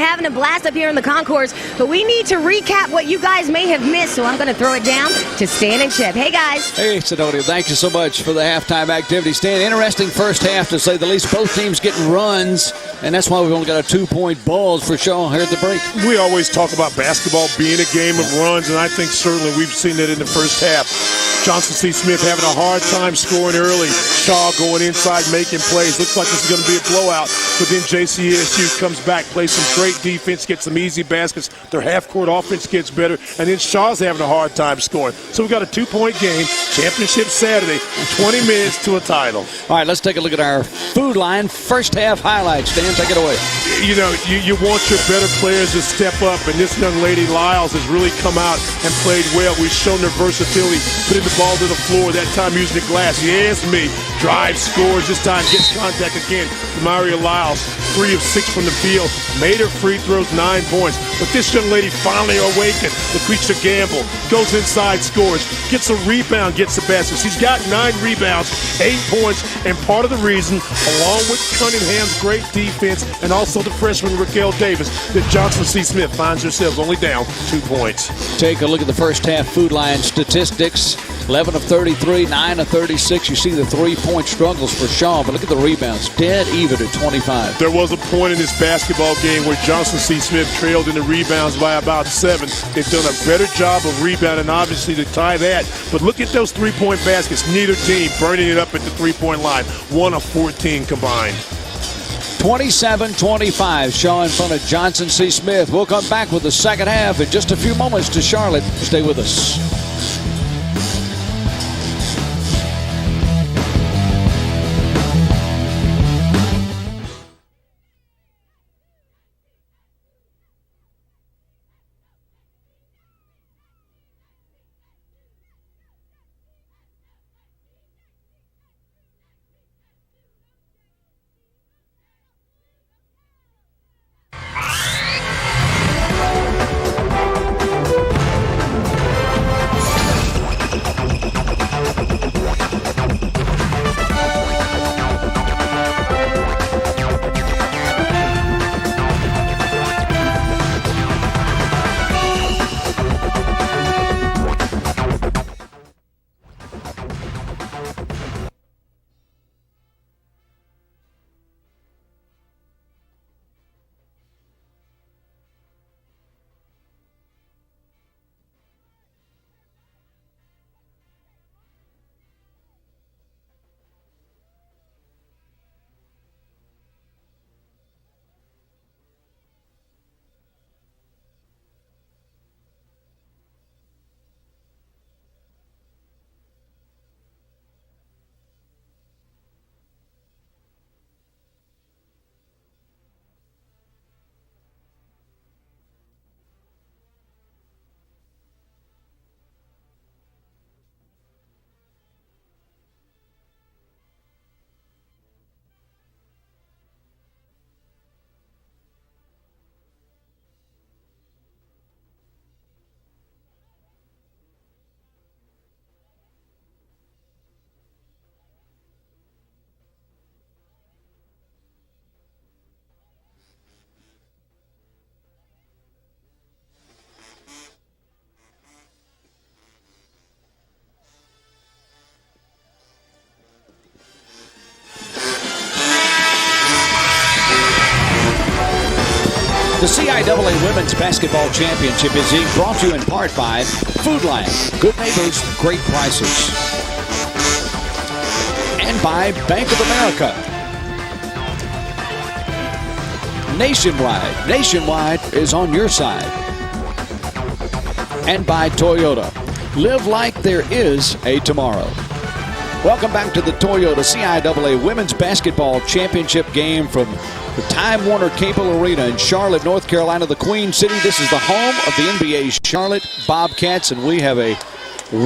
having a blast up here in the concourse, but we need to recap what you guys may have missed, so I'm going to throw it down to Stan and Chip. Hey, guys. Hey, Sidonia, thank you so much for the halftime activity. Stan, interesting first half, to say the least. Both teams getting runs, and that's why we've only got a 2-point balls for Shaw here at the break. We always talk about basketball being a game of runs, and I think certainly we've seen that in the first half. Johnson C. Smith having a hard time scoring early. Shaw going inside, making plays. Looks like this is going to be a blowout. But then JCSU comes back, plays some great defense, gets some easy baskets. Their half-court offense gets better. And then Shaw's having a hard time scoring. So we've got a 2-point game. Championship Saturday, 20 minutes to a title. All right, let's take a look at our food line. First half highlights. Stan, take it away. You know, you want your better players to step up, and this young lady, Lyles, has really come out and played well. We've shown their versatility, putting the ball to the floor, that time using the glass. Yes, me. Drive, scores, this time gets contact again. Maria Lyles, 3 of 6 from the field, made her free throws, 9 points. But this young lady finally awakened. Lucretia Gamble goes inside, scores, gets a rebound, gets the basket. She's got 9 rebounds, 8 points, and part of the reason, along with Cunningham's great defense and also the freshman Raquel Davis, that Johnson C. Smith finds herself only down 2 points. Take a look at the first half food line statistics. 11 of 33, 9 of 36. You see the 3-point struggles for Shaw, but look at the rebounds. Dead even at 25. There was a point in this basketball game where Johnson C. Smith trailed in the rebounds by about 7. They've done a better job of rebounding, obviously, to tie that. But look at those 3-point baskets. Neither team burning it up at the 3-point line. 1 of 14 combined. 27-25, Shaw in front of Johnson C. Smith. We'll come back with the second half in just a few moments to Charlotte. Stay with us. The CIAA Women's Basketball Championship is being brought to you in part by Food Line, good neighbors, great prices, and by Bank of America. Nationwide is on your side. And by Toyota. Live like there is a tomorrow. Welcome back to the Toyota CIAA Women's Basketball Championship game from the Time Warner Capel Arena in Charlotte, North Carolina, the Queen City. This is the home of the NBA's Charlotte Bobcats, and we have a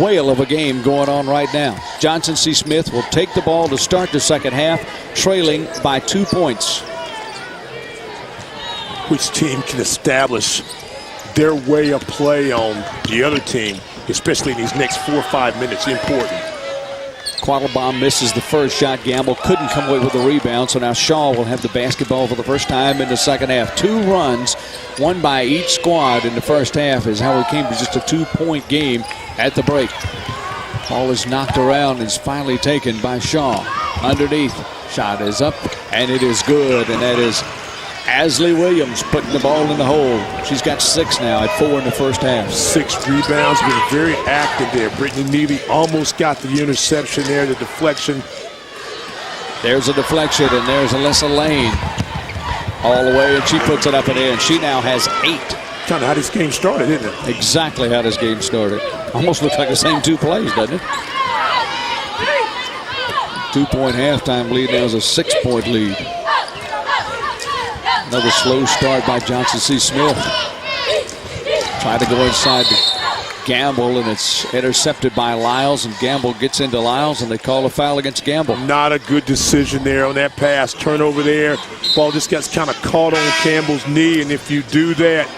whale of a game going on right now. Johnson C. Smith will take the ball to start the second half, trailing by 2 points. Which team can establish their way of play on the other team, especially in these next 4 or 5 minutes, important. Quattlebaum misses the first shot. Gamble couldn't come away with the rebound, so now Shaw will have the basketball for the first time in the second half. 2 runs, one by each squad in the first half, is how we came to just a 2-point game at the break. Ball is knocked around and is finally taken by Shaw. Underneath, shot is up, and it is good, and that is Ashley Williams putting the ball in the hole. She's got 6 now at 4 in the first half. 6 rebounds, been very active there. Brittany Neely almost got the interception there, the deflection. There's a deflection, and there's Alyssa Lane all the way, and she puts it up and in. She now has 8. Kind of how this game started, isn't it? Exactly how this game started. Almost looks like the same 2 plays, doesn't it? 2-point halftime lead. Now is a 6-point lead. Another slow start by Johnson C. Smith. Tried to go inside to Gamble, and it's intercepted by Lyles, and Gamble gets into Lyles, and they call a foul against Gamble. Not a good decision there on that pass. Turnover there. Ball just got kind of caught on Campbell's knee, and if you do that,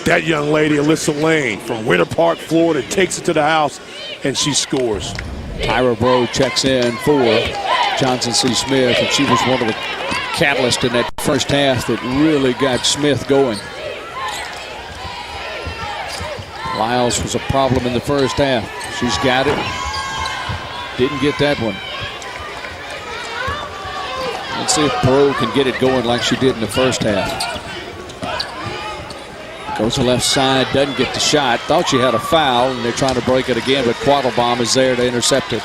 that young lady, Alyssa Lane from Winter Park, Florida, takes it to the house, and she scores. Tyra Bro checks in for Johnson C. Smith, and she was one of the catalysts in that first half that really got Smith going. Lyles was a problem in the first half. She's got it. Didn't get that one. Let's see if Bro can get it going like she did in the first half. Goes to left side, doesn't get the shot. Thought she had a foul, and they're trying to break it again, but Quattlebaum is there to intercept it.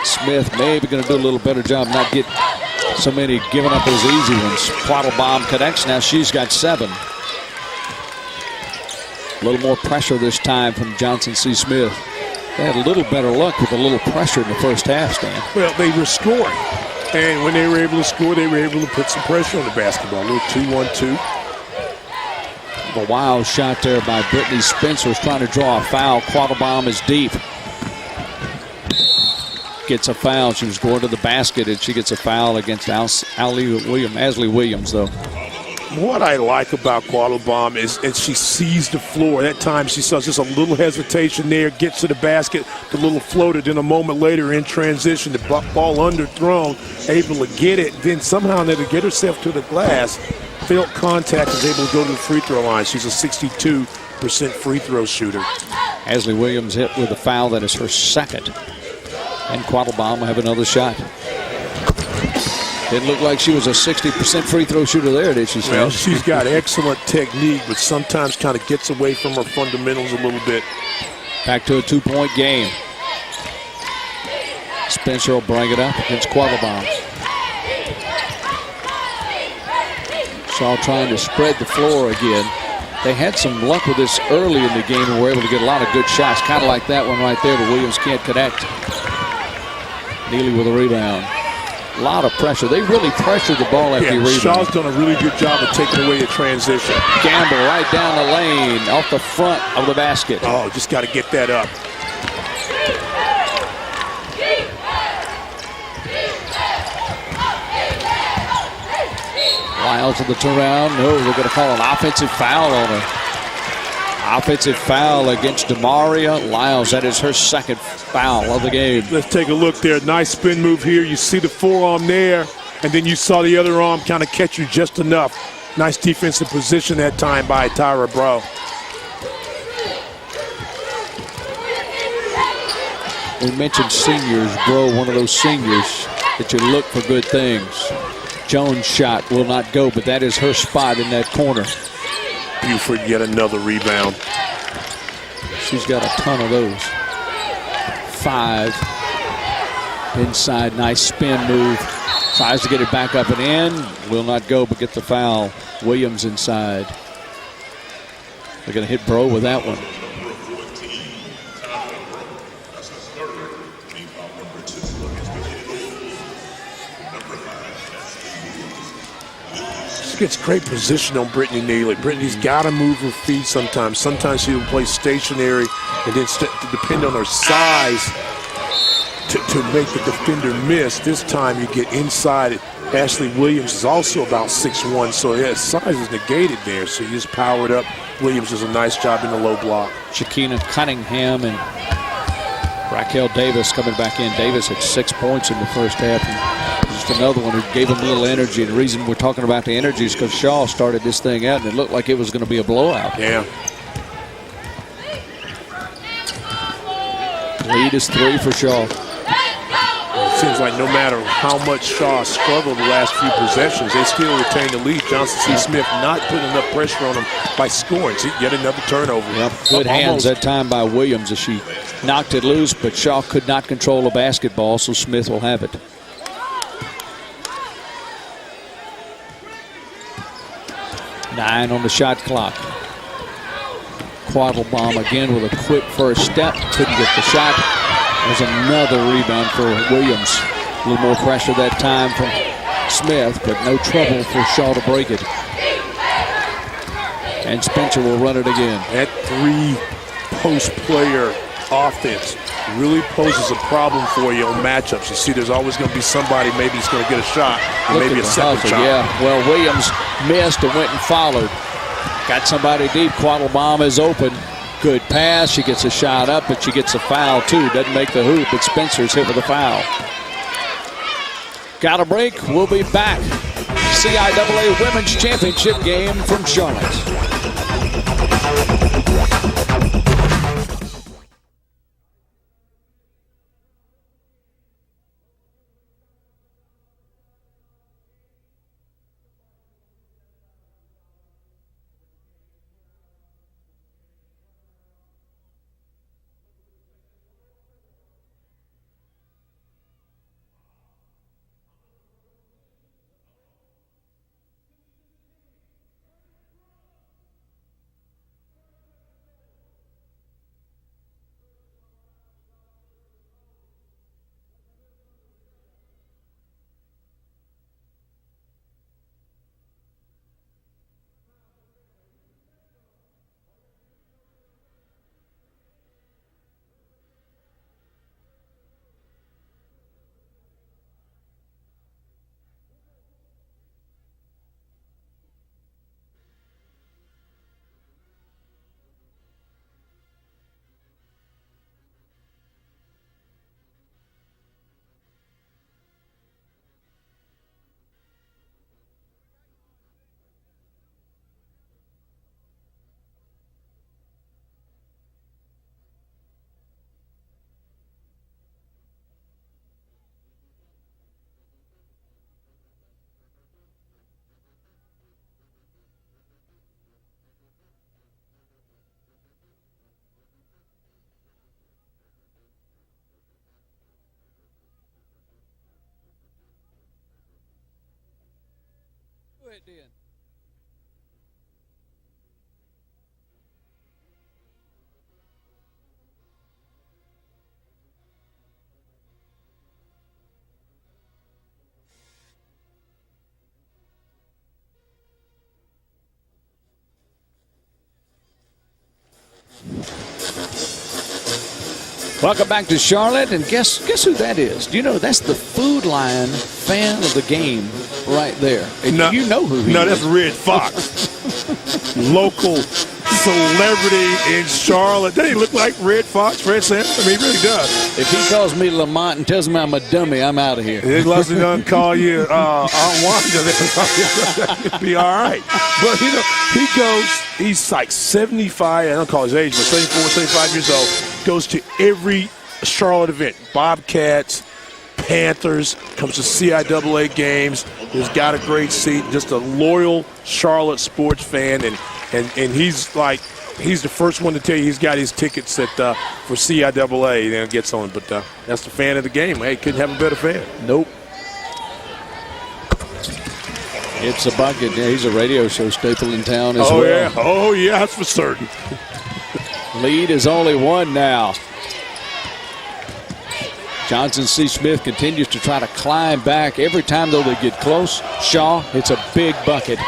Smith maybe going to do a little better job not getting so many giving up those easy ones. Quattlebaum connects. Now she's got 7. A little more pressure this time from Johnson C. Smith. They had a little better luck with a little pressure in the first half, Stan. Well, they were scoring. And when they were able to score, they were able to put some pressure on the basketball. A little 2-1-2. A wild shot there by Brittany Spencer, was trying to draw a foul. Quattlebaum is deep. Gets a foul. She was going to the basket, and she gets a foul against Ashley Williams, though. What I like about Quattlebaum is she sees the floor. That time she saw just a little hesitation there, gets to the basket, the little floater, then a moment later in transition, the ball underthrown, able to get it, then somehow to get herself to the glass, felt contact, is able to go to the free throw line. She's a 62% free throw shooter. Ashley Williams hit with a foul. That is her second. And Quattlebaum will have another shot. Didn't look like she was a 60% free throw shooter there, did she, Stan? Well, she's got excellent technique, but sometimes kind of gets away from her fundamentals a little bit. Back to a 2-point game. Spencer will bring it up against Quattlebaum. Shaw trying to spread the floor again. They had some luck with this early in the game and were able to get a lot of good shots, kind of like that one right there, but Williams can't connect. Neely with a rebound. A lot of pressure. They really pressured the ball after the rebound. Shaw's done a really good job of taking away the transition. Gamble right down the lane, off the front of the basket. Oh, just got to get that up. Lyles with the turnaround. No, they're going to call an offensive foul on her. Offensive foul against Demaria Lyles. That is her second foul of the game. Let's take a look there. Nice spin move here. You see the forearm there, and then you saw the other arm kind of catch you just enough. Nice defensive position that time by Tyra Bro. We mentioned seniors. Bro, one of those seniors that you look for good things. Jones' shot will not go, but that is her spot in that corner. Buford yet another rebound. She's got a ton of those. 5 inside, nice spin move. Tries to get it back up and in. Will not go, but get the foul. Williams inside. They're going to hit Bro with that one. Gets great position on Brittany Neely. Brittany's got to move her feet sometimes. Sometimes she will play stationary and then depend on her size to make the defender miss. This time you get inside. Ashley Williams is also about 6'1", so yeah, size is negated there. So you just power it up. Williams does a nice job in the low block. Shakina Cunningham and Raquel Davis coming back in. Davis had 6 points in the first half. And just another one who gave him a little energy. And the reason we're talking about the energy is because Shaw started this thing out, and it looked like it was going to be a blowout. Yeah. Lead is 3 for Shaw. It seems like no matter how much Shaw struggled the last few possessions, they still retain the lead. Johnson C. Smith not putting enough pressure on them by scoring. See, yet another turnover. Yep. Good hands that time by Williams as she knocked it loose, but Shaw could not control the basketball, so Smith will have it. Nine on the shot clock. Quattlebaum again with a quick first step. Couldn't get the shot. There's another rebound for Williams. A little more pressure that time from Smith, but no trouble for Shaw to break it. And Spencer will run it again. That 3-post player offense really poses a problem for you on matchups. You see, there's always going to be somebody maybe he's going to get a shot, and maybe a second shot. Yeah, well, Williams missed and went and followed. Got somebody deep. Quattlebaum is open. Good pass. She gets a shot up, but she gets a foul, too. Doesn't make the hoop, but Spencer's hit with a foul. Got a break. We'll be back. CIAA Women's Championship game from Charlotte. It did. Welcome back to Charlotte, and guess who that is? Do you know that's the Food Lion fan of the game right there? And no, you know who he is. No, that's Red Fox. Local celebrity in Charlotte. Doesn't he look like Red Fox, Red Sands? I mean, he really does. If he calls me Lamont and tells me I'm a dummy, I'm out of here. As long as he doesn't call you Wanda, it'll be all right. But, you know, he goes, he's like 75, I don't call his age, but 74, 75 years old, goes to every Charlotte event, Bobcats, Panthers, comes to CIAA games. He's got a great seat, just a loyal Charlotte sports fan, and he's like, he's the first one to tell you he's got his tickets for CIAA and gets on. But that's the fan of the game. Hey, couldn't have a better fan. Nope. It's a bucket. Yeah, he's a radio show staple in town as well. Yeah. Oh, yeah, that's for certain. Lead is only one now. Johnson C. Smith continues to try to climb back. Every time, though, they get close, Shaw hits a big bucket.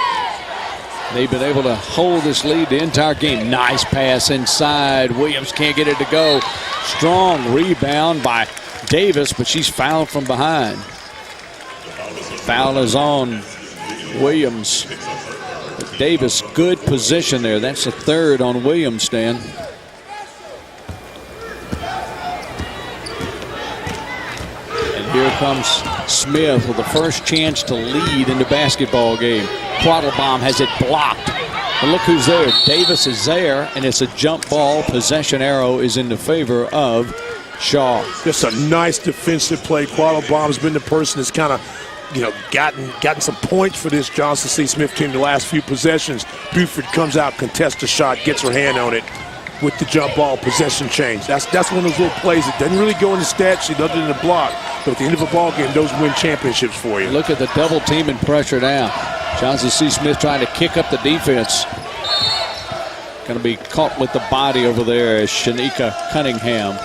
They've been able to hold this lead the entire game. Nice pass inside. Williams can't get it to go. Strong rebound by Davis, but she's fouled from behind. Foul is on Williams. But Davis, good position there. That's the third on Williams, Stan. comes Smith with the first chance to lead in the basketball game. Quattlebaum has it blocked. But look who's there. Davis is there, and it's a jump ball. Possession arrow is in the favor of Shaw. Just a nice defensive play. Quattlebaum's been the person that's kind of, gotten some points for this Johnson C. Smith team the last few possessions. Buford comes out, contests a shot, gets her hand on it with the jump ball possession change. That's one of those little plays that doesn't really go in the stat sheet other than the block. But at the end of a ball game, those win championships for you. Look at the double team and pressure now. Johnson C. Smith trying to kick up the defense. Going to be caught with the body over there as Shanika Cunningham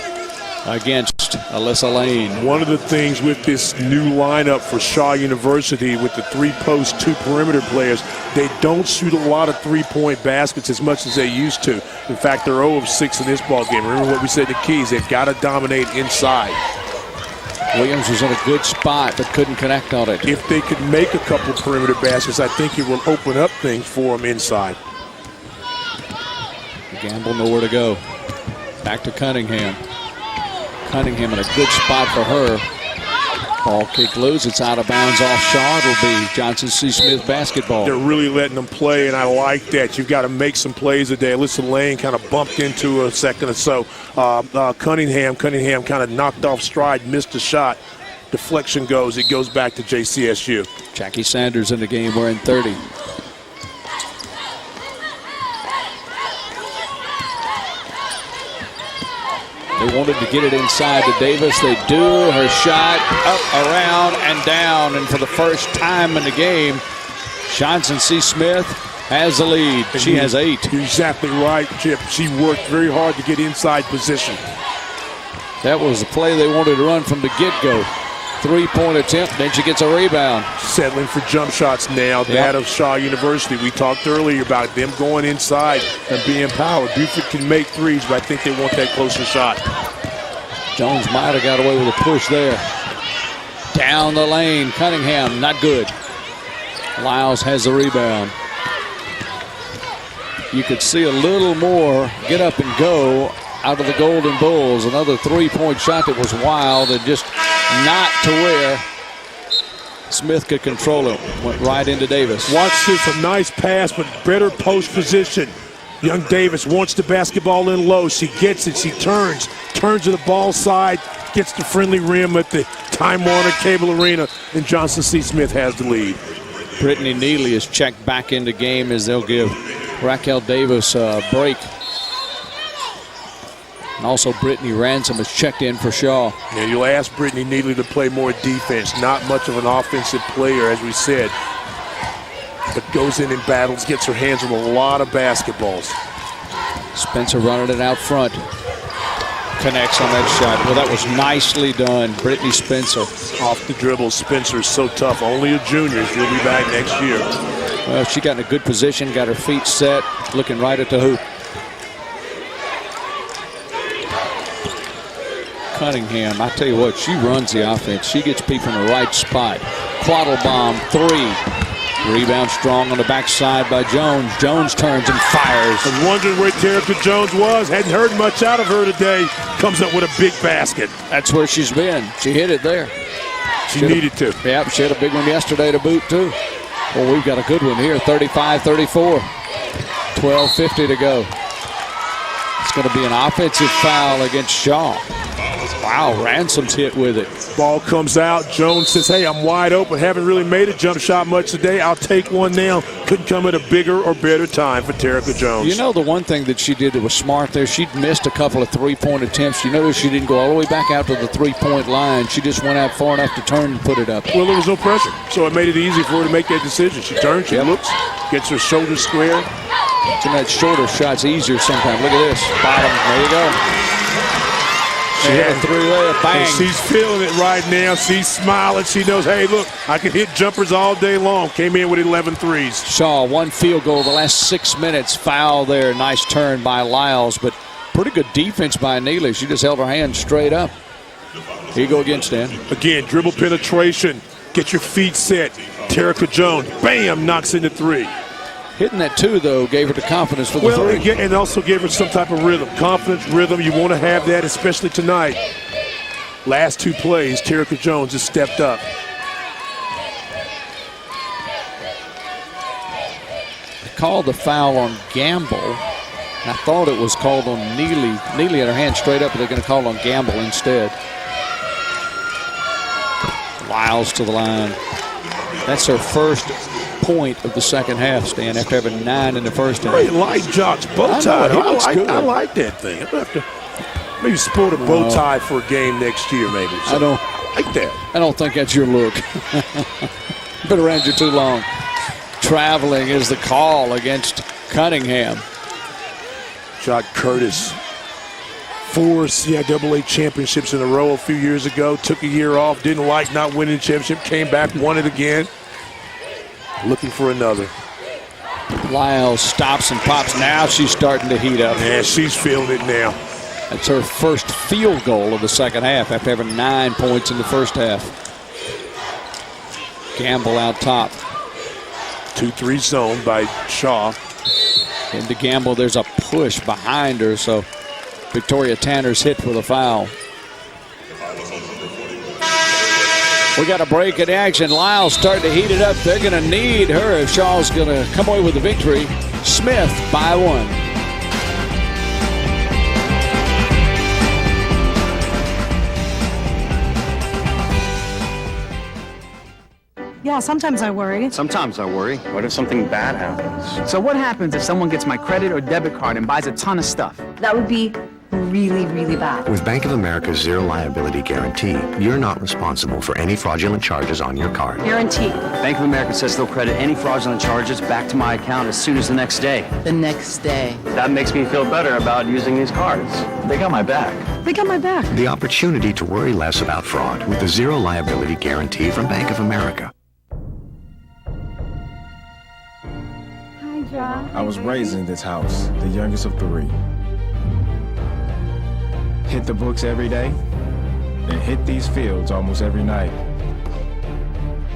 against Alyssa Lane. One of the things with this new lineup for Shaw University with the 3-post, 2 perimeter players, they don't shoot a lot of three-point baskets as much as they used to. In fact, they're 0 of 6 in this ball game. Remember what we said in the keys, they've got to dominate inside. Williams was in a good spot but couldn't connect on it. If they could make a couple perimeter baskets, I think it will open up things for them inside. Gamble nowhere to go. Back to Cunningham. Cunningham in a good spot for her. Ball kick loose. It's out of bounds off Shaw. It'll be Johnson C. Smith basketball. They're really letting them play, and I like that. You've got to make some plays today. Alyssa Lane kind of bumped into a second or so. Cunningham kind of knocked off stride, missed a shot. Deflection goes. It goes back to JCSU. Jackie Sanders in the game wearing 30. They wanted to get it inside to Davis. They do. Her shot up, around, and down. And for the first time in the game, Johnson C. Smith has the lead. She has 8. You're exactly right, Chip. She worked very hard to get inside position. That was the play they wanted to run from the get-go. 3-point attempt, then she gets a rebound. Settling for jump shots now, that of Shaw University. We talked earlier about them going inside and being powered. Buford can make threes, but I think they want that closer shot. Jones might have got away with a push there. Down the lane, Cunningham, not good. Lyles has the rebound. You could see a little more get up and go out of the Golden Bulls. Another 3-point shot that was wild and just not to where Smith could control it. Went right into Davis. Watch this, a nice pass, but better post position. Young Davis wants the basketball in low. She gets it, she turns to the ball side, gets the friendly rim at the Time Warner Cable Arena, and Johnson C. Smith has the lead. Brittany Neely is checked back into game as they'll give Raquel Davis a break. And also Brittany Ransom is checked in for Shaw. And you'll ask Brittany Neely to play more defense. Not much of an offensive player, as we said. But goes in and battles, gets her hands on a lot of basketballs. Spencer running it out front. Connects on that shot. Well, that was nicely done. Brittany Spencer. Off the dribble, Spencer's so tough. Only a junior. She'll be back next year. Well, she got in a good position, got her feet set, looking right at the hoop. Cunningham, I tell you what, she runs the offense. She gets people in the right spot. Quattlebaum, 3. Rebound strong on the backside by Jones. Jones turns and fires. I was wondering where Terica Jones was. Hadn't heard much out of her today. Comes up with a big basket. That's where she's been. She hit it there. She needed to. Yeah, she had a big one yesterday to boot, too. Well, we've got a good one here, 35-34. 12:50 to go. It's going to be an offensive foul against Shaw. Wow, Ransom's hit with it. Ball comes out. Jones says, hey, I'm wide open. Haven't really made a jump shot much today. I'll take one now. Couldn't come at a bigger or better time for Terica Jones. You know, the one thing that she did that was smart there, she'd missed a couple of 3-point attempts. You notice she didn't go all the way back out to the 3-point line. She just went out far enough to turn and put it up. Well, there was no pressure, so it made it easy for her to make that decision. She turns, she looks, gets her shoulders squared. And that shorter shot's easier sometimes. Look at this. Bottom. There you go. She hit a 3-layup, bang. And she's feeling it right now. She's smiling. She knows, hey, look, I can hit jumpers all day long. Came in with 11 threes. Shaw, 1 field goal the last 6 minutes. Foul there. Nice turn by Lyles, but pretty good defense by Neely. She just held her hand straight up. Here you go again, Stan. Again, dribble penetration. Get your feet set. Terica Jones, bam, knocks in the 3. Hitting that 2, though, gave her the confidence for the 3. And also gave her some type of rhythm. Confidence, rhythm, you want to have that, especially tonight. last two plays, Terica Jones has stepped up. They called the foul on Gamble. I thought it was called on Neely. Neely had her hand straight up, but they're going to call on Gamble instead. Lyles to the line. That's her first point of the second half, Stan, after having 9 in the first half. Great light Jock's bow tie. I like that thing. I'm going to have to maybe sport a bow tie for a game next year, maybe. So I don't like that. I don't think that's your look. Been around you too long. Traveling is the call against Cunningham. Jock Curtis, 4 CIAA championships in a row a few years ago. Took a year off, didn't like not winning the championship, came back, won it again. Looking for another. Lyles stops and pops. Now she's starting to heat up. Yeah, she's feeling it now. That's her first field goal of the second half after having 9 points in the first half. Gamble out top. 2-3 zone by Shaw. Into Gamble, there's a push behind her, so Victoria Tanner's hit with a foul. We got a break in action. Lyles starting to heat it up. They're going to need her if Shaw's going to come away with the victory. Smith by 1. Yeah, sometimes I worry. Sometimes I worry. What if something bad happens? So what happens if someone gets my credit or debit card and buys a ton of stuff? That would be really, really bad. With Bank of America's Zero Liability Guarantee, you're not responsible for any fraudulent charges on your card. Guarantee. Bank of America says they'll credit any fraudulent charges back to my account as soon as the next day. The next day. That makes me feel better about using these cards. They got my back. They got my back. The opportunity to worry less about fraud with the Zero Liability Guarantee from Bank of America. I was raised in this house, the youngest of 3. Hit the books every day and hit these fields almost every night.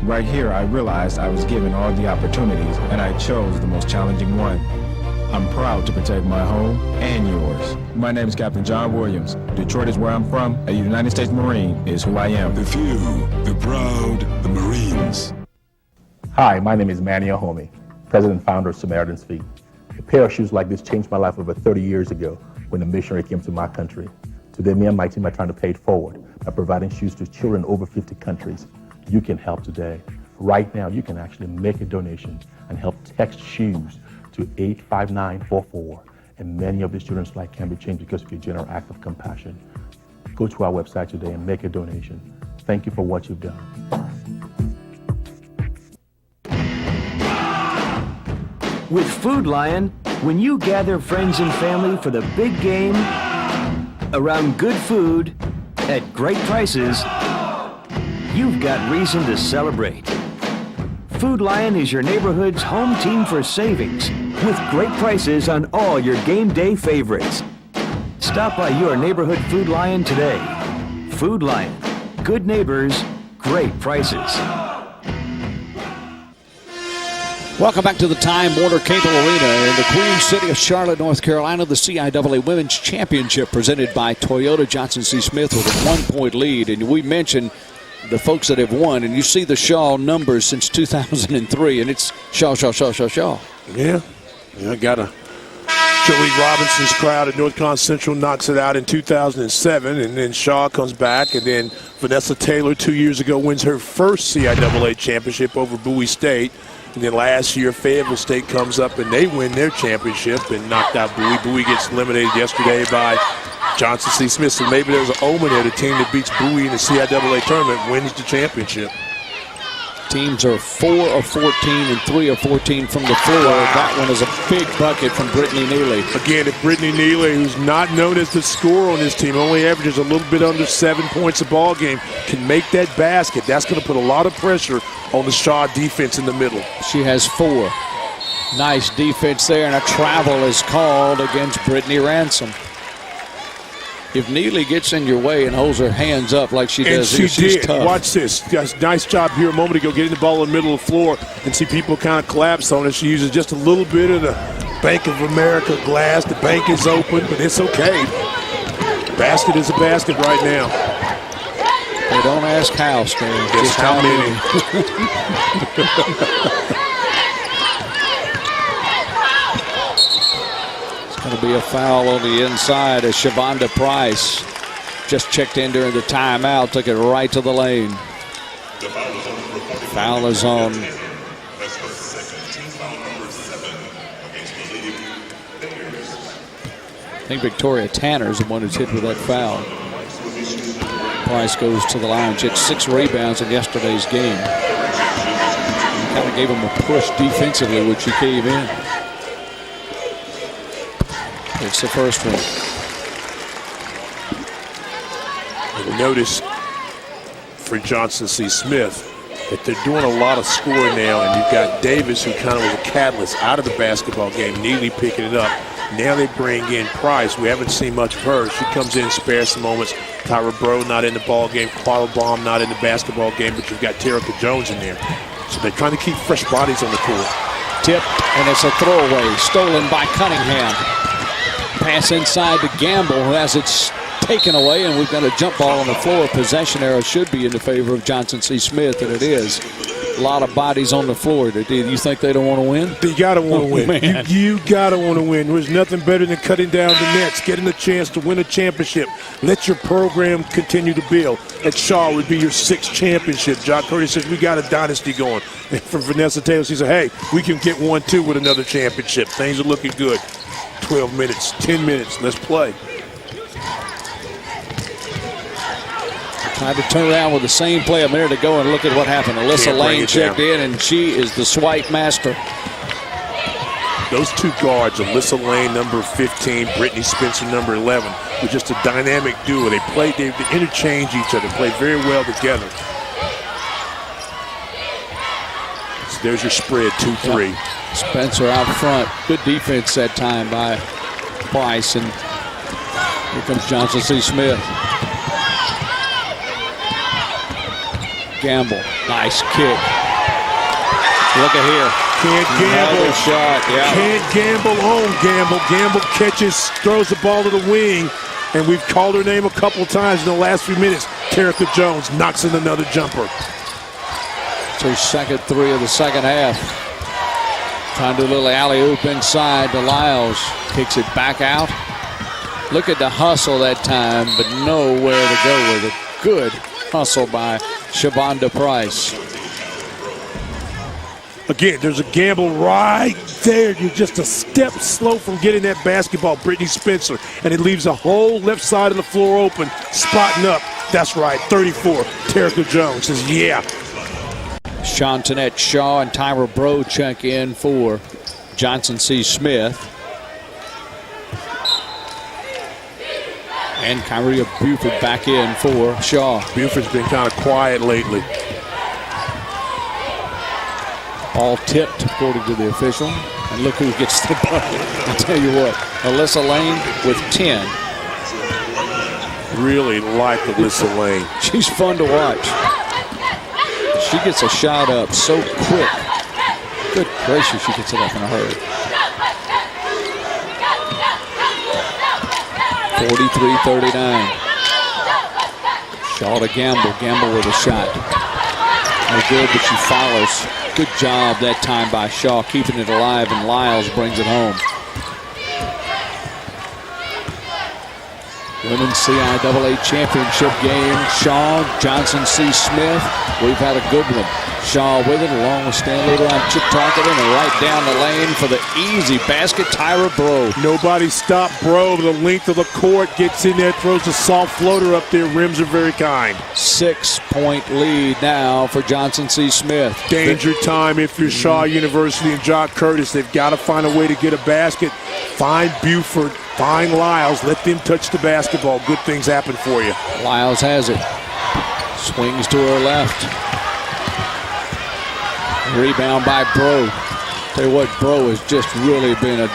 Right here, I realized I was given all the opportunities and I chose the most challenging one. I'm proud to protect my home and yours. My name is Captain John Williams. Detroit is where I'm from. A United States Marine is who I am. The few, the proud, the Marines. Hi, my name is Manny Ahomey, President and founder of Samaritan's Feet. A pair of shoes like this changed my life over 30 years ago when a missionary came to my country. Today, me and my team are trying to pay it forward by providing shoes to children in over 50 countries. You can help today. Right now, you can actually make a donation and help text shoes to 85944. And many of these children's lives can be changed because of your general act of compassion. Go to our website today and make a donation. Thank you for what you've done. With Food Lion, when you gather friends and family for the big game, around good food, at great prices, you've got reason to celebrate. Food Lion is your neighborhood's home team for savings, with great prices on all your game day favorites. Stop by your neighborhood Food Lion today. Food Lion, good neighbors, great prices. Welcome back to the Time Warner Cable Arena in the Queen City of Charlotte, North Carolina. The CIAA Women's Championship presented by Toyota. Johnson C. Smith with a 1-point lead. And we mentioned the folks that have won, and you see the Shaw numbers since 2003, and it's Shaw. Yeah, got a Jolie Robinson's crowd at North Carolina Central knocks it out in 2007, and then Shaw comes back, and then Vanessa Taylor 2 years ago wins her first CIAA championship over Bowie State. And then last year, Fayetteville State comes up and they win their championship and knocked out Bowie. Bowie gets eliminated yesterday by Johnson C. Smith. So maybe there's an omen there. The team that beats Bowie in the CIAA tournament wins the championship. Teams are 4 of 14 and 3 of 14 from the floor. That one is a big bucket from Brittany Neely. Again, if Brittany Neely, who's not known as the scorer on this team, only averages a little bit under 7 points a ball game, can make that basket, that's going to put a lot of pressure on the Shaw defense in the middle. She has 4. Nice defense there, and a travel is called against Brittany Ransom. If Neely gets in your way and holds her hands up like she does here, she's tough. Watch this. Nice job here a moment ago getting the ball in the middle of the floor and see people kind of collapse on it. She uses just a little bit of the Bank of America glass. The bank is open, but it's okay. Basket is a basket right now. They don't ask how, Stan. Just how many. It's going to be a foul on the inside as Shavonda Price just checked in during the timeout, took it right to the lane. Foul is on I think Victoria Tanner is the one who's hit with that foul. Price goes to the line. She had 6 rebounds in yesterday's game. Kind of gave him a push defensively when she came in. It's the first one. You'll notice for Johnson C. Smith that they're doing a lot of scoring now, and you've got Davis, who kind of was a catalyst out of the basketball game, Neely picking it up. Now they bring in Price. We haven't seen much of her. She comes in, spares some moments. Tyra Bro not in the ball game. Quattlebaum not in the basketball game, but you've got Terica Jones in there. So they're trying to keep fresh bodies on the court. Tipped, and it's a throwaway. Stolen by Cunningham. Pass inside to Gamble, who has it taken away, and we've got a jump ball on the floor. Possession arrow should be in the favor of Johnson C. Smith, and it is. A lot of bodies on the floor. Do you think they don't want to win? They got to want to win. Man. You got to want to win. There's nothing better than cutting down the nets, getting a chance to win a championship. Let your program continue to build. At Shaw would be your 6th championship. Jock Curtis says, we got a dynasty going. And from Vanessa Taylor, she said, hey, we can get 1-2 with another championship. Things are looking good. 12 minutes, 10 minutes, let's play. Tried to turn around with the same play a minute ago, and look at what happened. Alyssa Lane checked in, and she is the swipe master. Those 2 guards, Alyssa Lane, number 15, Brittany Spencer, number 11, were just a dynamic duo. They interchange each other, play very well together. So there's your spread, 2-3. Yep. Spencer out front. Good defense that time by Price, and here comes Johnson C. Smith. Gamble, nice kick. Look at here. Can't gamble. Another shot, yeah. Can't gamble on Gamble. Gamble catches, throws the ball to the wing, and we've called her name a couple times in the last few minutes. Terica Jones knocks in another jumper. It's her second 3 of the second half. Trying to do a little alley-oop inside to Lyles. Kicks it back out. Look at the hustle that time, but nowhere to go with it. Good hustle by Shavonda Price. Again, there's a gamble right there. You're just a step slow from getting that basketball, Brittany Spencer, and it leaves the whole left side of the floor open, spotting up. That's right, 34. Terica Jones says, yeah. Shantanette Shaw and Tyra Bro check in for Johnson C. Smith. And Kyria Buford back in for Shaw. Buford's been kind of quiet lately. All tipped, according to the official. And look who gets the bucket. I'll tell you what, Alyssa Lane with 10. Really like Alyssa Lane. She's fun to watch. She gets a shot up so quick. Good gracious, she gets it up in a hurry. 43-39. Shaw to Gamble. Gamble with a shot. No good, but she follows. Good job that time by Shaw, keeping it alive, and Lyles brings it home. Women's CIAA championship game. Shaw, Johnson C. Smith. We've had a good one. Shaw with it, along with Stanley Chip Tarketon, and right down the lane for the easy basket, Tyra Bro. Nobody stopped Bro. The length of the court, gets in there, throws a soft floater up there. Rims are very kind. 6-point lead now for Johnson C. Smith. Danger time if you're Shaw University and Jock Curtis. They've got to find a way to get a basket. Find Buford, find Lyles, let them touch the basketball. Good things happen for you. Lyles has it. Swings to her left. Rebound by Bro. Tell you what, Bro has just really been a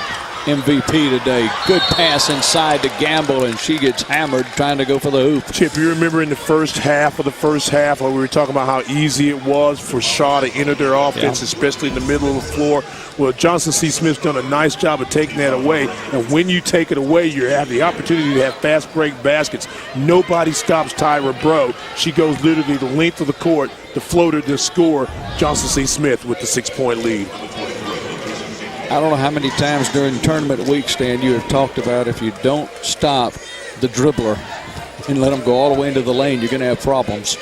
MVP today. Good pass inside to Gamble, and she gets hammered trying to go for the hoop. Chip, you remember in the first half where we were talking about how easy it was for Shaw to enter their offense, especially in the middle of the floor. Well, Johnson C. Smith's done a nice job of taking that away. And when you take it away, you have the opportunity to have fast break baskets. Nobody stops Tyra Bro. She goes literally the length of the court, the floater to score. Johnson C. Smith with the 6-point lead. I don't know how many times during tournament week, Stan, you have talked about if you don't stop the dribbler and let them go all the way into the lane, you're going to have problems.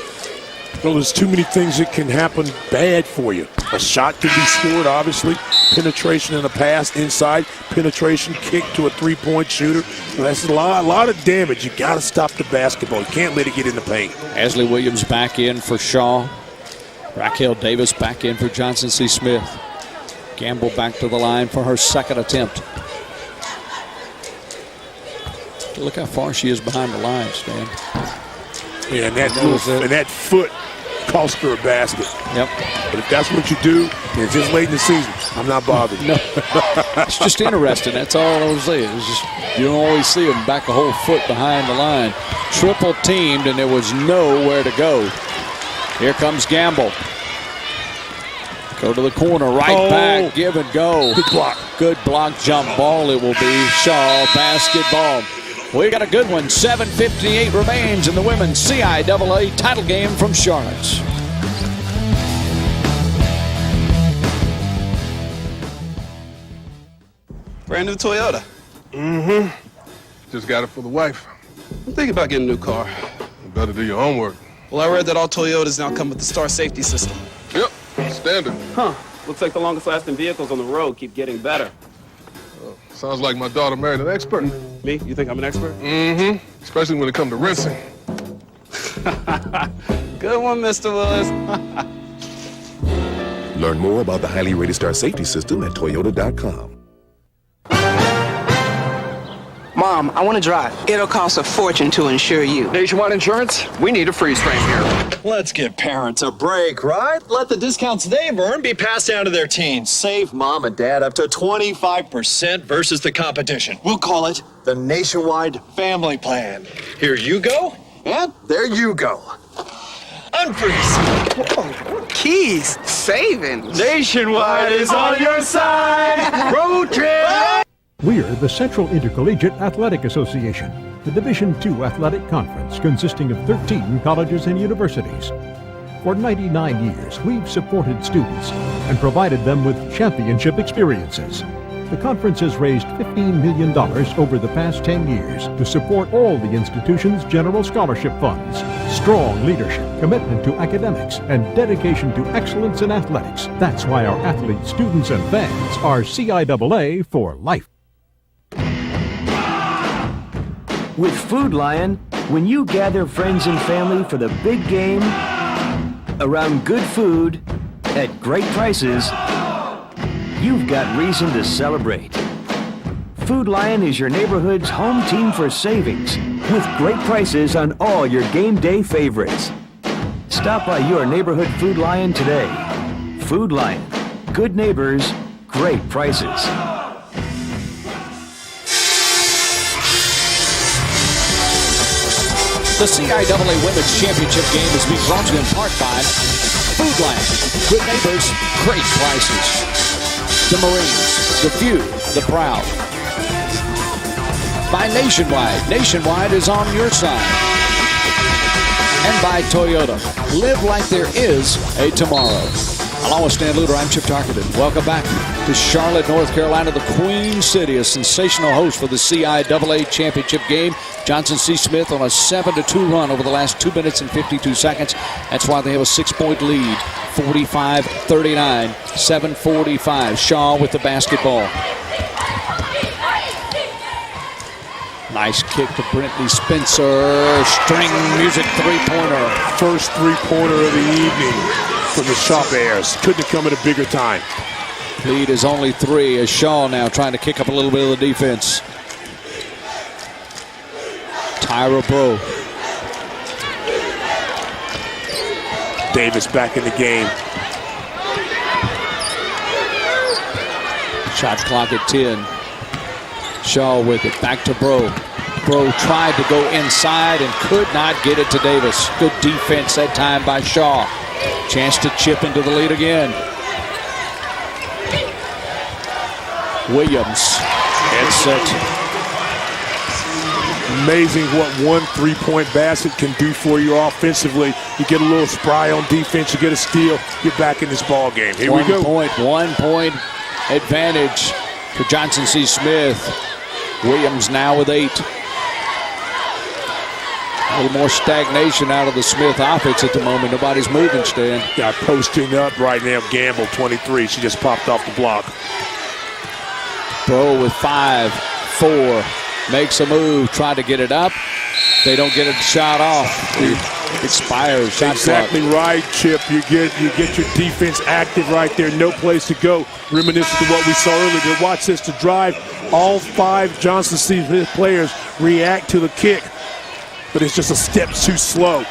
Well, there's too many things that can happen bad for you. A shot can be scored, obviously. Penetration and a pass inside. Penetration, kick to a three-point shooter. Well, that's a lot of damage. You got to stop the basketball. You can't let it get in the paint. Ashley Williams back in for Shaw. Raquel Davis back in for Johnson C. Smith. Gamble back to the line for her second attempt. Look how far she is behind the line, Stan. Yeah, and that foot cost her a basket. Yep. But if that's what you do, and it's just late in the season, I'm not bothered. No. It's just interesting. That's all I was saying. It's just you don't always see them back a whole foot behind the line. Triple teamed, and there was nowhere to go. Here comes Gamble. Go to the corner, right back, give and go. Good block. Good block, jump ball. It will be Shaw basketball. We got a good one. 7:58 remains in the women's CIAA title game from Charlotte. Brand new Toyota. Mm-hmm. Just got it for the wife. I'm thinking about getting a new car. You better do your homework. Well, I read that all Toyotas now come with the Star safety system. Yep, standard. Huh. Looks like the longest lasting vehicles on the road keep getting better. Sounds like my daughter married an expert. Me? You think I'm an expert? Mm-hmm. Especially when it comes to rinsing. Good one, Mr. Willis. Learn more about the highly rated Star safety system at Toyota.com. Mom, I want to drive. It'll cost a fortune to insure you. Nationwide Insurance? We need a freeze frame here. Let's give parents a break, right? Let the discounts they've earned be passed down to their teens. Save mom and dad up to 25% versus the competition. We'll call it the Nationwide Family Plan. Here you go, and there you go. Unfreeze. Whoa. Keys. Saving. Nationwide is on your side. Road trip. We're the Central Intercollegiate Athletic Association, the Division II athletic conference consisting of 13 colleges and universities. For 99 years, we've supported students and provided them with championship experiences. The conference has raised $15 million over the past 10 years to support all the institution's general scholarship funds. Strong leadership, commitment to academics, and dedication to excellence in athletics. That's why our athletes, students, and fans are CIAA for life. With Food Lion, when you gather friends and family for the big game, around good food, at great prices, you've got reason to celebrate. Food Lion is your neighborhood's home team for savings, with great prices on all your game day favorites. Stop by your neighborhood Food Lion today. Food Lion, good neighbors, great prices. The CIAA Women's Championship game is being brought to you in part by Food Lion. Good neighbors, great prices. The Marines, the few, the proud. By Nationwide. Nationwide is on your side. And by Toyota. Live like there is a tomorrow. Along with Stan Luter, I'm Chip Tarkenton. Welcome back to Charlotte, North Carolina, the Queen City, a sensational host for the CIAA Championship game. Johnson C. Smith on a 7-2 run over the last 2 minutes and 52 seconds. That's why they have a 6-point lead, 45-39, 7:45. Shaw with the basketball. Nice kick to Brittany Spencer. String music three-pointer. First three-pointer of the evening from the Shaw Bears. Couldn't have come at a bigger time. Lead is only 3 as Shaw now trying to kick up a little bit of the defense. Tyra Bro. Davis back in the game. Shot clock at 10. Shaw with it. Back to Bro. Bro tried to go inside and could not get it to Davis. Good defense that time by Shaw. Chance to chip into the lead again. Williams. It's set. Amazing what one three-point basket can do for you offensively. You get a little spry on defense, you get a steal, you're back in this ball game. Here we go. 1 point advantage for Johnson C. Smith. Williams now with 8. A little more stagnation out of the Smith offense at the moment. Nobody's moving, Stan. Yeah, posting up right now. Gamble, 23. She just popped off the block. Bro with 5, 4. Makes a move, trying to get it up. They don't get it shot off. It expires. Shot exactly clock. Right, Chip. You get your defense active right there. No place to go. Reminiscent to what we saw earlier. But watch this to drive. All 5 Johnson Smith players react to the kick, but it's just a step too slow.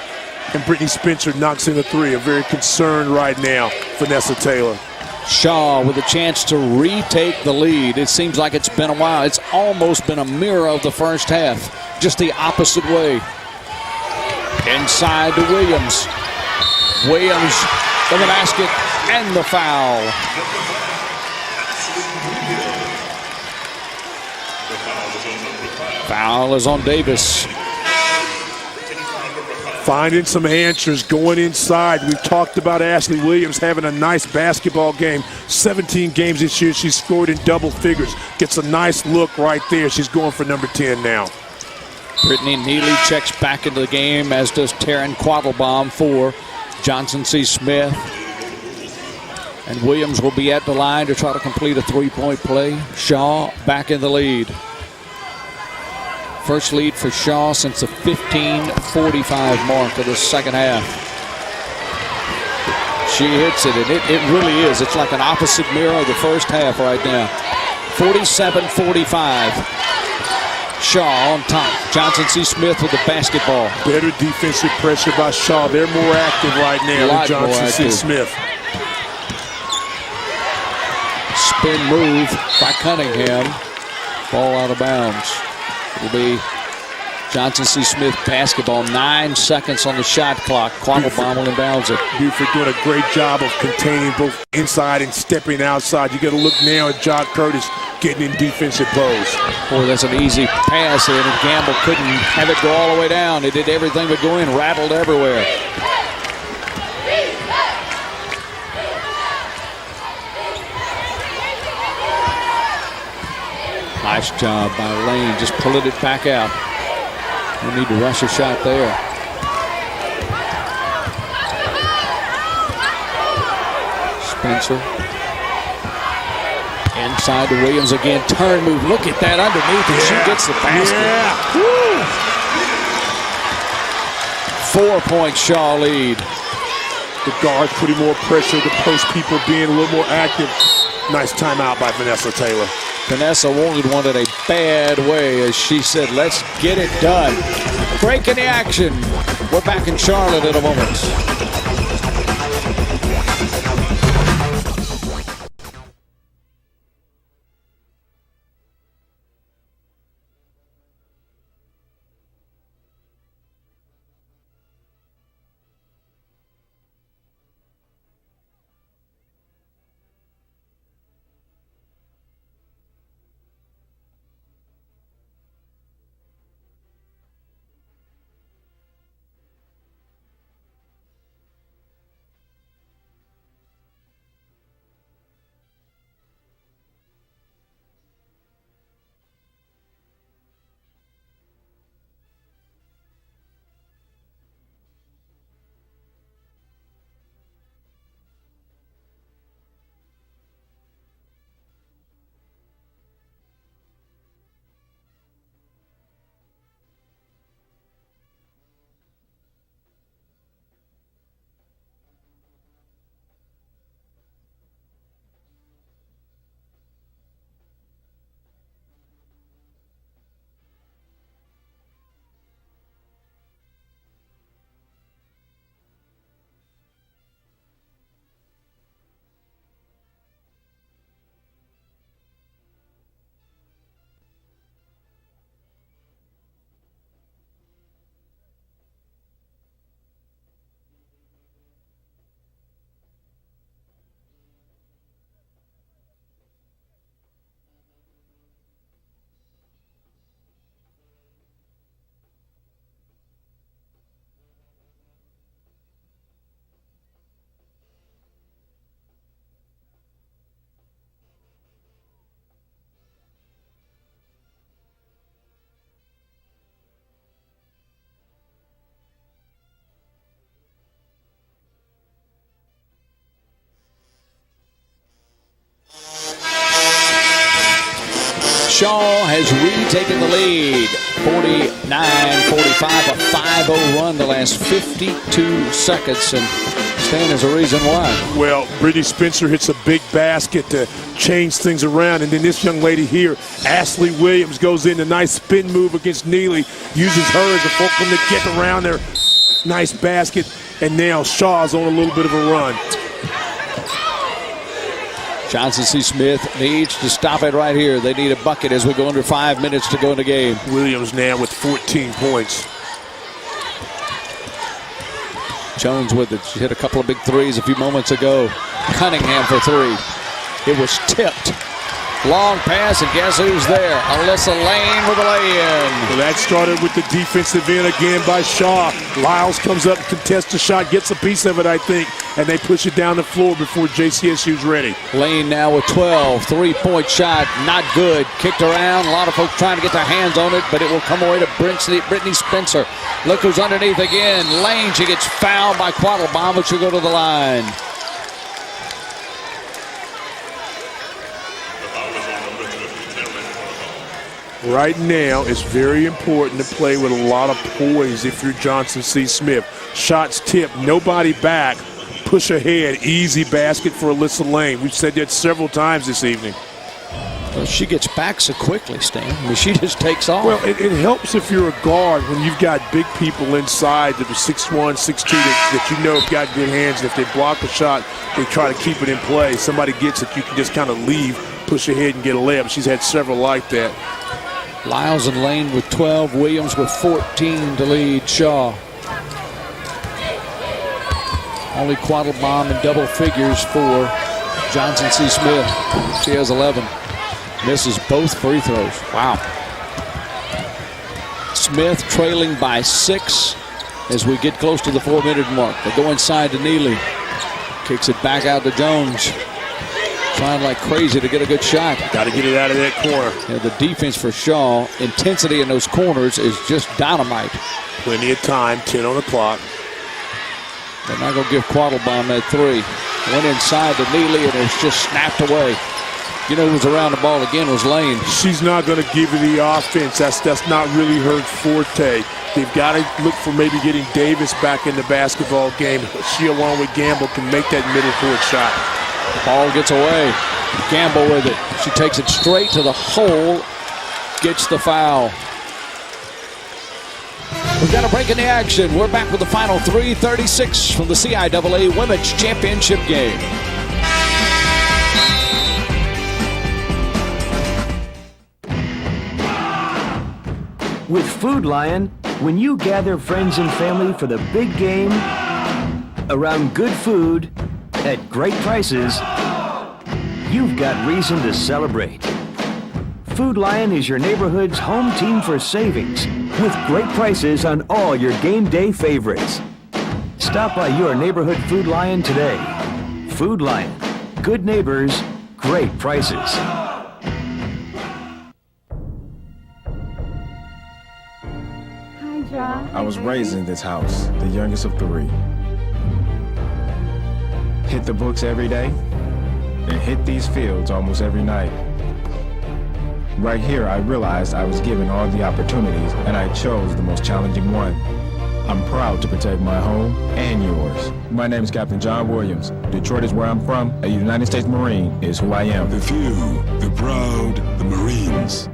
And Brittany Spencer knocks in the 3. I'm very concerned right now, Vanessa Taylor. Shaw with a chance to retake the lead. It seems like it's been a while. It's almost been a mirror of the first half, just the opposite way. Inside to Williams. Williams for the basket and the foul. Foul is on Davis. Finding some answers, going inside. We've talked about Ashley Williams having a nice basketball game. 17 games this year. She's scored in double figures. Gets a nice look right there. She's going for number 10 now. Brittany Neely checks back into the game, as does Taryn Quattlebaum for Johnson C. Smith. And Williams will be at the line to try to complete a 3-point play. Shaw back in the lead. First lead for Shaw since the 15:45 mark of the second half. She hits it, and it really is. It's like an opposite mirror of the first half right now. 47-45. Shaw on top. Johnson C. Smith with the basketball. Better defensive pressure by Shaw. They're more active right now than Johnson C. Smith. Spin move by Cunningham. Ball out of bounds. It'll be Johnson C. Smith basketball. 9 seconds on the shot clock. Quattlebaum will inbounds it. Buford doing a great job of containing both inside and stepping outside. You got to look now at Jock Curtis getting in defensive pose. Boy, that's an easy pass there, and Gamble couldn't have it go all the way down. It did everything but go in, rattled everywhere. Nice job by Lane, just pulling it back out. We need to rush a shot there. Spencer. Inside to Williams again. Turn move. Look at that underneath, and she gets the basket. Yeah. 4-point Shaw lead. The guards putting more pressure. The post people being a little more active. Nice timeout by Vanessa Taylor. Vanessa wanted one in a bad way, as she said, let's get it done. Break in the action. We're back in Charlotte in a moment. Shaw has retaken the lead. 49-45, a 5-0 run the last 52 seconds. And Stan, there's a reason why. Well, Brittany Spencer hits a big basket to change things around. And then this young lady here, Ashley Williams, goes in a nice spin move against Neely, uses her as a fulcrum to get around there. Nice basket. And now Shaw's on a little bit of a run. Johnson C. Smith needs to stop it right here. They need a bucket as we go under 5 minutes to go in the game. Williams now with 14 points. Jones with it. She hit a couple of big threes a few moments ago. Cunningham for three. It was tipped. Long pass, and guess who's there? Alyssa Lane with a lay-in. Well, that started with the defensive end again by Shaw. Lyles comes up and contests the shot, gets a piece of it, I think, and they push it down the floor before JCSU's ready. Lane now with 12. Three-point shot, not good. Kicked around. A lot of folks trying to get their hands on it, but it will come away to Brittany Spencer. Look who's underneath again. Lane, she gets fouled by Quattlebaum, but she'll go to the line. Right now, it's very important to play with a lot of poise if you're Johnson C. Smith. Shots tipped, nobody back, push ahead, easy basket for Alyssa Lane. We've said that several times this evening. Well, she gets back so quickly, Stan. I mean, she just takes off. Well, it helps if you're a guard when you've got big people inside that are 6'1", 6'2", that you know have got good hands. And if they block a shot, they try to keep it in play. Somebody gets it, you can just kind of leave, push ahead, and get a layup. She's had several like that. Lyles and Lane with 12, Williams with 14 to lead Shaw. Only Quattlebaum in double figures for Johnson C. Smith. She has 11. Misses both free throws. Wow. Smith trailing by 6 as we get close to the 4-minute mark. They go inside to Neely. Kicks it back out to Jones. Trying like crazy to get a good shot. Got to get it out of that corner. Yeah, the defense for Shaw, intensity in those corners is just dynamite. Plenty of time, 10 on the clock. They're not going to give Quattlebaum that three. Went inside to Neely and it was just snapped away. You know who was around the ball again was Lane. She's not going to give you the offense. That's not really her forte. They've got to look for maybe getting Davis back in the basketball game. She, along with Gamble, can make that middle court shot. Ball gets away. Gamble with it. She takes it straight to the hole. Gets the foul. We've got a break in the action. We're back with the final 3:36 from the CIAA Women's Championship game. With Food Lion, when you gather friends and family for the big game, around good food, at great prices, you've got reason to celebrate. Food Lion is your neighborhood's home team for savings, with great prices on all your game day favorites. Stop by your neighborhood Food Lion today. Food Lion, good neighbors, great prices. I was raised in this house, the youngest of 3. Hit the books every day, and hit these fields almost every night. Right here, I realized I was given all the opportunities, and I chose the most challenging one. I'm proud to protect my home and yours. My name is Captain John Williams. Detroit is where I'm from. A United States Marine is who I am. The few, the proud, the Marines.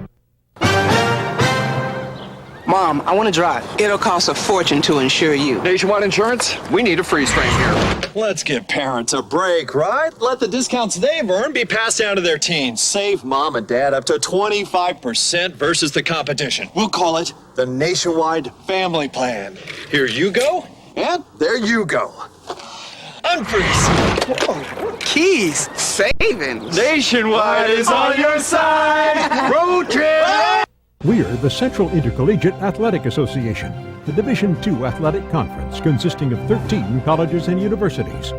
Mom, I want to drive. It'll cost a fortune to insure you. Nationwide Insurance? We need a freeze frame here. Let's give parents a break, right? Let the discounts they've earned be passed down to their teens. Save mom and dad up to 25% versus the competition. We'll call it the Nationwide Family Plan. Here you go, and there you go. Unfreeze. Whoa. Keys. Savings. Nationwide is on your side. Road trip. We're the Central Intercollegiate Athletic Association, the Division II athletic conference consisting of 13 colleges and universities.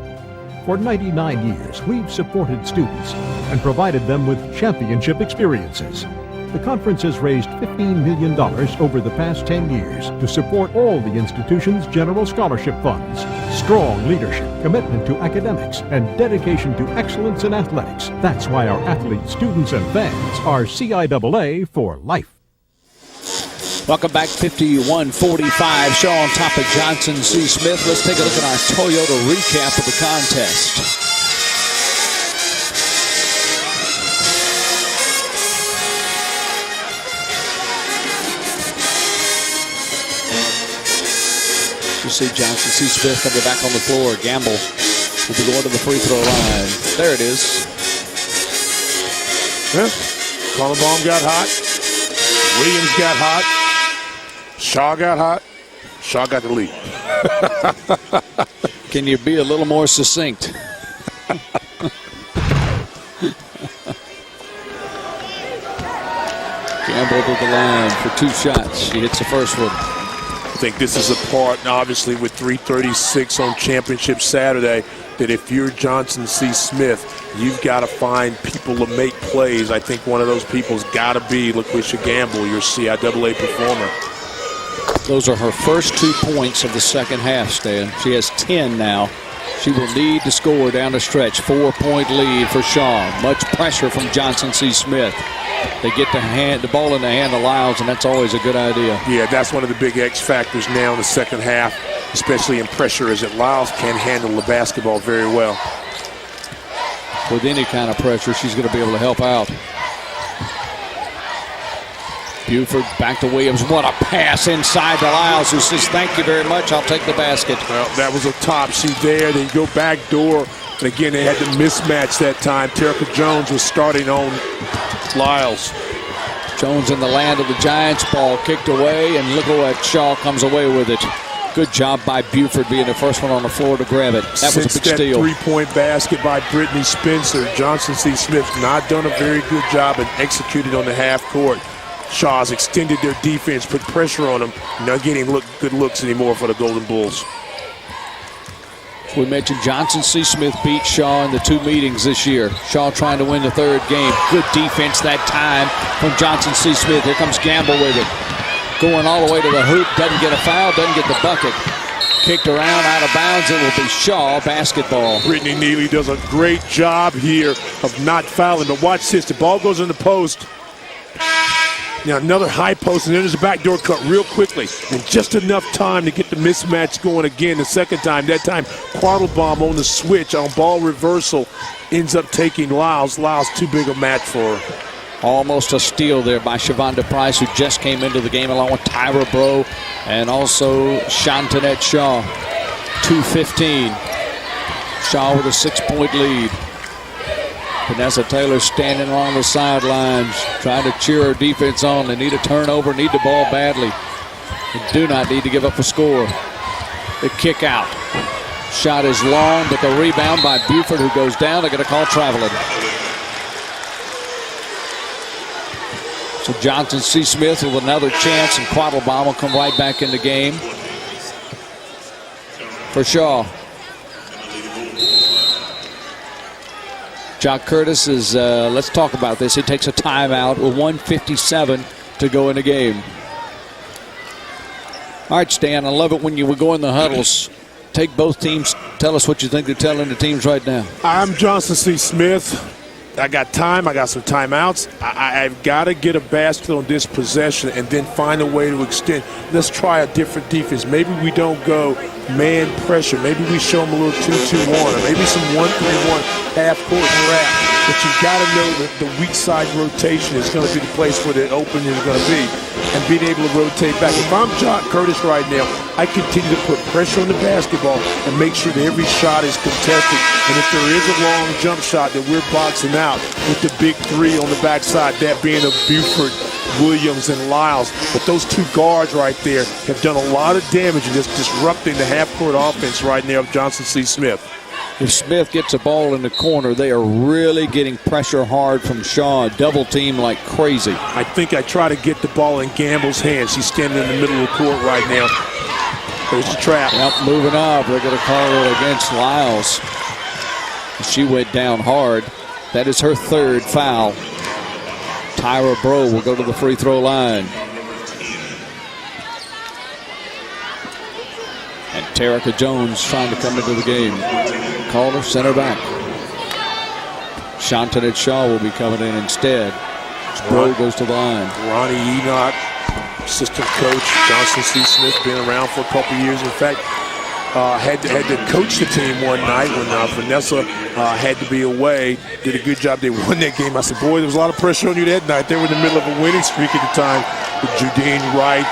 For 99 years, we've supported students and provided them with championship experiences. The conference has raised $15 million over the past 10 years to support all the institution's general scholarship funds. Strong leadership, commitment to academics, and dedication to excellence in athletics. That's why our athletes, students, and fans are CIAA for life. Welcome back, 51-45. Shaw on top of Johnson C. Smith. Let's take a look at our Toyota recap of the contest. You see Johnson C. Smith coming back on the floor. Gamble will be going to the free throw line. There it is. Yeah. Collenbaum got hot. Williams got hot. Shaw got hot. Shaw got the lead. Can you be a little more succinct? Gamble to the line for 2 shots. She hits the first one. I think this is a part, obviously, with 3:36 on Championship Saturday, that if you're Johnson C. Smith, you've got to find people to make plays. I think one of those people's got to be LaQuisha Gamble, your CIAA performer. Those are her first 2 points of the second half, Stan. She has 10 now. She will need to score down the stretch. 4-point lead for Shaw. Much pressure from Johnson C. Smith. They get the ball in the hand of Lyles, and that's always a good idea. Yeah, that's one of the big X factors now in the second half, especially in pressure, is that Lyles can handle the basketball very well. With any kind of pressure, she's going to be able to help out. Buford back to Williams. What a pass inside to Lyles, who says, thank you very much, I'll take the basket. Well, that was a top. See there, then go back door. And again, they had the mismatch that time. Terica Jones was starting on Lyles. Jones in the land of the Giants. Ball kicked away, and look at what Shaw comes away with it. Good job by Buford being the first one on the floor to grab it. That was a big steal. Three-point basket by Brittany Spencer. Johnson C. Smith not done a very good job and executed on the half court. Shaw's extended their defense, put pressure on them. Not getting good looks anymore for the Golden Bulls. We mentioned Johnson C. Smith beat Shaw in the 2 meetings this year. Shaw trying to win the 3rd game. Good defense that time from Johnson C. Smith. Here comes Gamble with it. Going all the way to the hoop. Doesn't get a foul. Doesn't get the bucket. Kicked around out of bounds. It will be Shaw basketball. Brittany Neely does a great job here of not fouling. But watch this. The ball goes in the post. Now another high post, and then there's a backdoor cut real quickly. And just enough time to get the mismatch going again the second time. That time, Quattlebaum on the switch on ball reversal ends up taking Lyles. Lyles too big a match for her. Almost a steal there by Shavonda Price, who just came into the game along with Tyra Bro and also Shantanette Shaw. 2:15. Shaw with a 6-point lead. Vanessa Taylor standing along the sidelines, trying to cheer her defense on. They need a turnover, need the ball badly. They do not need to give up a score. The kick out. Shot is long, but the rebound by Buford, who goes down. They're going to call traveling. So Johnson C. Smith with another chance, and Quattlebaum will come right back in the game for Shaw. Jock Curtis is, let's talk about this. He takes a timeout with 1:57 to go in the game. All right, Stan, I love it when you would go in the huddles. Take both teams. Tell us what you think they're telling the teams right now. I'm Johnson C. Smith. I got time. I got some timeouts. I've got to get a basket on this possession and then find a way to extend. Let's try a different defense. Maybe we don't go man pressure. Maybe we show them a little 2-2-1 or maybe some 1-3-1 half-court trap. But you've got to know that the weak side rotation is going to be the place where the opening is going to be, and being able to rotate back. If I'm Jock Curtis right now, I continue to put pressure on the basketball and make sure that every shot is contested. And if there is a long jump shot that we're boxing out with the big 3 on the backside, that being of Buford, Williams, and Lyles. But those 2 guards right there have done a lot of damage in just disrupting the half-court offense right now of Johnson C. Smith. If Smith gets a ball in the corner, they are really getting pressure hard from Shaw. Double team like crazy. I think I try to get the ball in Gamble's hands. He's standing in the middle of the court right now. There's the trap. Yep, moving up. They're going to call it against Lyles. She went down hard. That is her 3rd foul. Tyra Bro will go to the free throw line. And Terica Jones trying to come into the game. Calder, center back. Shantanet Shaw will be coming in instead. Bro goes to the line. Ronnie Enoch, assistant coach. Johnson C. Smith, been around for a couple years. In fact, had to coach the team one night when Vanessa had to be away. Did a good job. They won that game. I said, boy, there was a lot of pressure on you that night. They were in the middle of a winning streak at the time. With Judine Wright,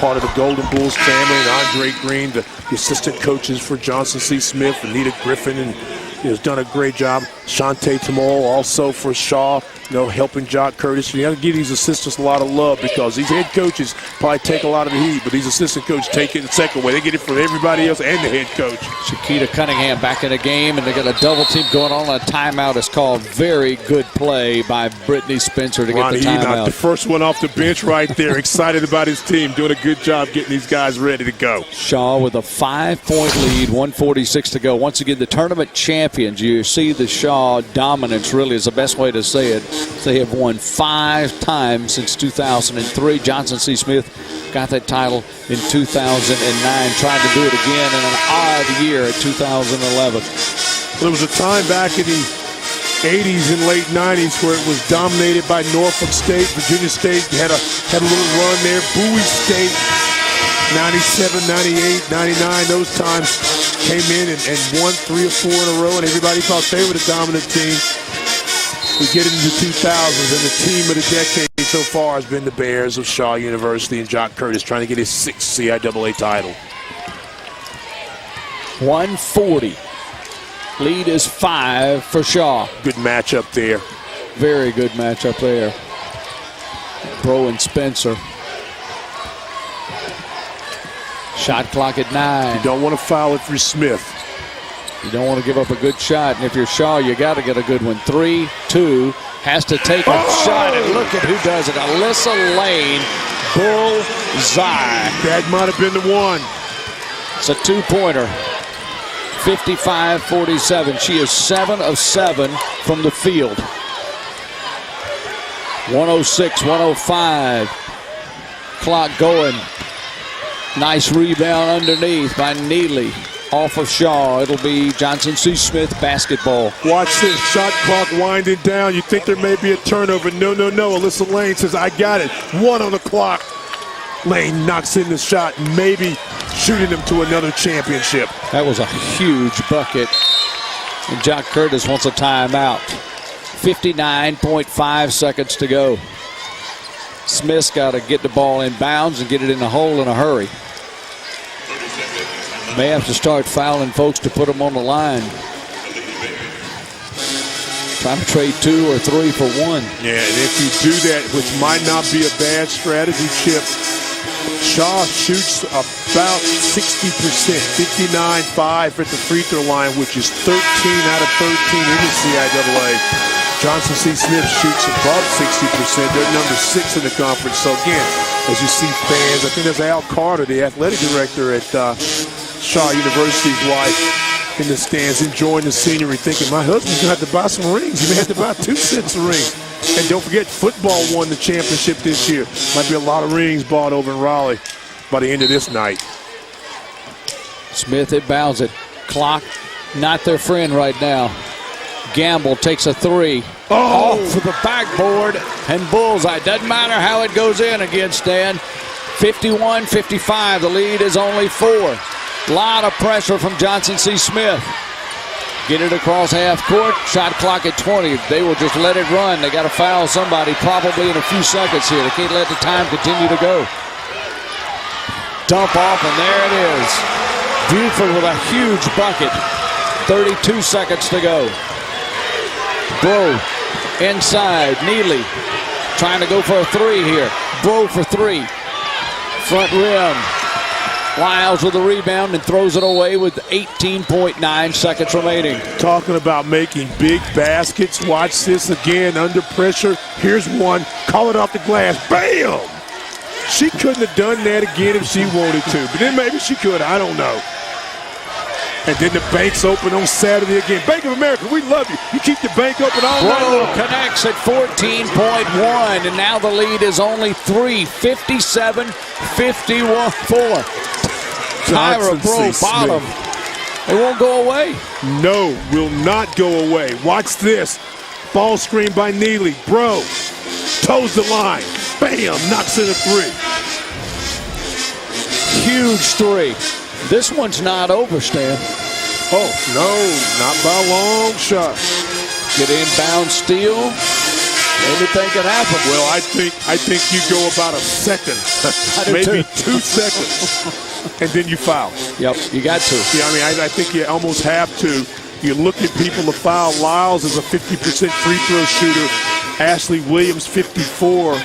part of the Golden Bulls family, and Andre Green, the assistant coaches for Johnson C. Smith, Anita Griffin, and has done a great job. Shantae Tamol also for Shaw, helping Jock Curtis. You have to give these assistants a lot of love because these head coaches probably take a lot of the heat, but these assistant coaches take it the second way. They get it from everybody else and the head coach. Shakita Cunningham back in the game, and they got a double team going on. A timeout is called. Very good play by Brittany Spencer to Ronnie get the timeout. Enoch, the first one off the bench right there. Excited about his team. Doing a good job getting these guys ready to go. Shaw with a 5-point lead, 1:46 to go. Once again, the tournament champions. You see the Shaw dominance, really is the best way to say it. They have won 5 times since 2003. Johnson C. Smith got that title in 2009, tried to do it again in an odd year at 2011. There was a time back in the 80s and late 90s where it was dominated by Norfolk State. Virginia State had a little run there. Bowie State, 97, 98, 99, those times came in and won 3 or 4 in a row, and everybody thought they were the dominant team. We get into the 2000s, and the team of the decade so far has been the Bears of Shaw University and Jock Curtis trying to get his 6th CIAA title. 140. Lead is 5 for Shaw. Good matchup there. Very good matchup there. Bro and Spencer. Shot clock at 9. You don't want to foul it for Smith. You don't want to give up a good shot, and if you're Shaw, you got to get a good one. 3-2, has to take a shot, and look at who does it. Alyssa Lane, bullseye. That might have been the one. It's a 2-pointer. 55-47. She is 7 of 7 from the field. 106-105. Clock going. Nice rebound underneath by Neely. Off of Shaw. It'll be Johnson C. Smith basketball. Watch this. Shot clock winding down. You think there may be a turnover. No. Alyssa Lane says, I got it. 1 on the clock. Lane knocks in the shot, maybe shooting them to another championship. That was a huge bucket. And Jock Curtis wants a timeout. 59.5 seconds to go. Smith's got to get the ball in bounds and get it in the hole in a hurry. May have to start fouling folks to put them on the line. Trying to trade 2 or 3 for 1. Yeah, and if you do that, which might not be a bad strategy, Chip, Shaw shoots about 60%, 59.5 at the free throw line, which is 13 out of 13 in the CIAA. Johnson C. Smith shoots above 60%. They're number 6 in the conference. So again, as you see fans, I think there's Al Carter, the athletic director at Shaw University's wife, in the stands enjoying the scenery, thinking, my husband's going to have to buy some rings. He may have to buy 2 sets of rings. And don't forget, football won the championship this year. Might be a lot of rings bought over in Raleigh by the end of this night. Smith inbounds it. Clock, not their friend right now. Gamble takes a 3. Off for the backboard and bullseye. Doesn't matter how it goes in again, Stan. 51-55. The lead is only 4. A lot of pressure from Johnson C. Smith. Get it across half court. Shot clock at 20. They will just let it run. They got to foul somebody probably in a few seconds here. They can't let the time continue to go. Dump off, and there it is. Buford with a huge bucket. 32 seconds to go. Bro inside. Neely trying to go for a 3 here. Bro for 3. Front rim. Lyles with the rebound and throws it away with 18.9 seconds remaining. Talking about making big baskets. Watch this again under pressure. Here's one. Call it off the glass. Bam! She couldn't have done that again if she wanted to. But then maybe she could. I don't know. And then the bank's open on Saturday again. Bank of America, we love you. You keep your bank open all night Bro long. connects at 14.1, and now the lead is only 3, 57-51-4. Tyra Bro bottom. It won't go away. No, will not go away. Watch this. Ball screen by Neely. Bro toes the line. Bam, knocks in a 3. Huge 3. This one's not over, Stan. Oh, no, not by a long shot. Get inbound steal. Anything can happen. Well, I think you go about a second, maybe 2 seconds, and then you foul. Yep, you got to. Yeah, I mean, I think you almost have to. You look at people to foul. Lyles is a 50% free throw shooter. Ashley Williams, 54.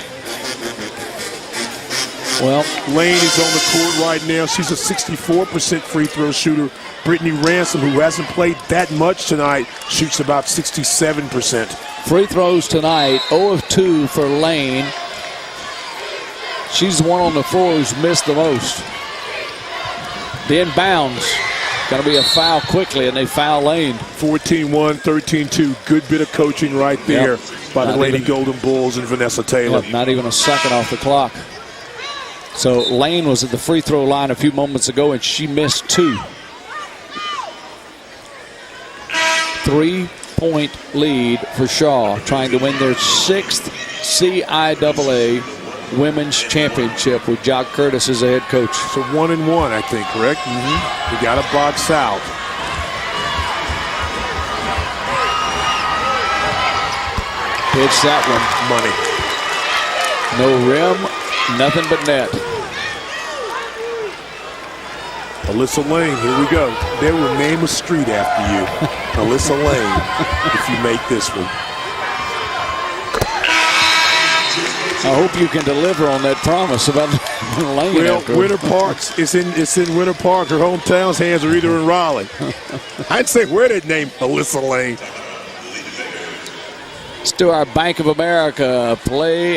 Well, Lane is on the court right now. She's a 64% free throw shooter. Brittany Ransom, who hasn't played that much tonight, shoots about 67%. Free throws tonight, 0 of 2 for Lane. She's the one on the floor who's missed the most. The inbounds. Got to be a foul quickly, and they foul Lane. 14-1, 13-2. Good bit of coaching right there by the Lady Golden Bulls and Vanessa Taylor. Yep, not even a second off the clock. So Lane was at the free throw line a few moments ago, and she missed 2. 3-point lead for Shaw, trying to win their 6th CIAA Women's Championship with Jock Curtis as the head coach. So 1-1, I think, correct? Mm-hmm. We got a box out. Pitch that one. Money. No rim, nothing but net. Alyssa Lane, here we go. They will name a street after you. Alyssa Lane, if you make this one. I hope you can deliver on that promise about Lane. Well, Winter Park's, it's in Winter Park. Her hometown's hands are either in Raleigh. I'd say where they name Alyssa Lane. Let's do our Bank of America play